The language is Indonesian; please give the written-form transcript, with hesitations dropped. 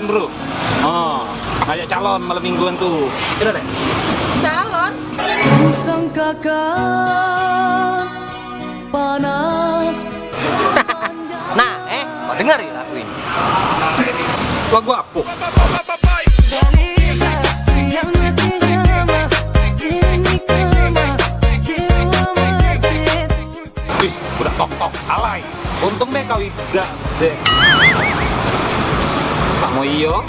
kan bro? Oh, ngajak calon malam mingguan tuh. Kira deh. Calon? Panas. Nah, kau dengar ya lagu ini? Lagu apa? Wis, udah tok alay. Untung kau tidak deh. Sama iyo.